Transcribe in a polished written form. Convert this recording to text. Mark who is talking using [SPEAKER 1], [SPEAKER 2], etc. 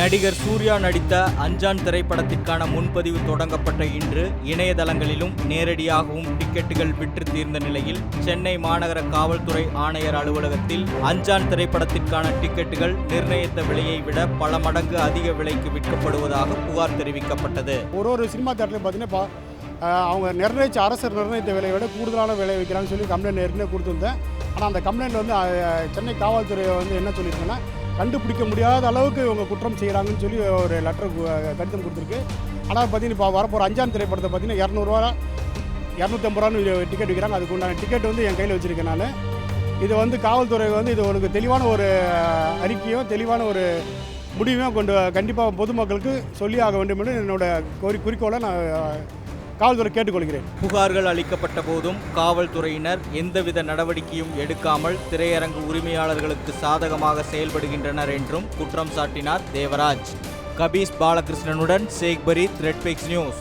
[SPEAKER 1] நடிகர் சூர்யா நடித்த அஞ்சான் திரைப்படத்திற்கான முன்பதிவு தொடங்கப்பட்ட இன்று இணையதளங்களிலும் நேரடியாகவும் டிக்கெட்டுகள் விற்று தீர்ந்த நிலையில் சென்னை மாநகர காவல்துறை ஆணையர் அலுவலகத்தில் அஞ்சான் திரைப்படத்திற்கான டிக்கெட்டுகள் நிர்ணயித்த விலையை விட பல மடங்கு அதிக விலைக்கு விற்கப்படுவதாக புகார் தெரிவிக்கப்பட்டது.
[SPEAKER 2] ஒரு சினிமா தேட்டர்ல பார்த்தீங்கன்னா அவங்க நிர்ணயிச்ச அரசர் நிர்ணயித்த விலையை விட கூடுதலான விலை வைக்கிறாங்கன்னு சொல்லி கம்ப்ளைண்ட் ஏற்கனவே கொடுத்துருந்தேன். ஆனால் அந்த கம்ப்ளைண்ட் வந்து சென்னை காவல்துறை வந்து என்ன சொல்லியிருக்கேன்னா, கண்டுபிடிக்க முடியாத அளவுக்கு இவங்க குற்றம் செய்கிறாங்கன்னு சொல்லி ஒரு லெட்டர் கடிதம் கொடுத்துருக்கு. ஆனால் பார்த்தீங்கன்னா இப்போ வரப்போகிற அஞ்சான் திரைப்படத்தை பார்த்தீங்கன்னா 200 250 டிக்கெட் விற்கிறாங்க. அதுக்கு உண்டான டிக்கெட் வந்து என் கையில் வச்சுருக்கேன் நான். இது வந்து காவல்துறை வந்து இது ஒரு தெளிவான ஒரு அறிக்கையும் தெளிவான ஒரு முடிவையும் கொண்டு கண்டிப்பாக பொதுமக்களுக்கு சொல்லி ஆக வேண்டும் என்று என்னோட குறிக்கோளை நான் காவல்துறை கேட்டுக்கொள்கிறேன்.
[SPEAKER 1] புகார்கள் அளிக்கப்பட்ட போதும் காவல்துறையினர் எந்தவித நடவடிக்கையும் எடுக்காமல் திரையரங்கு உரிமையாளர்களுக்கு சாதகமாக செயல்படுகின்றனர் என்றும் குற்றம் சாட்டினார் தேவராஜ். கபீஸ் பாலகிருஷ்ணனுடன் சேக் பரீத், ரெட் பிக்ஸ் நியூஸ்.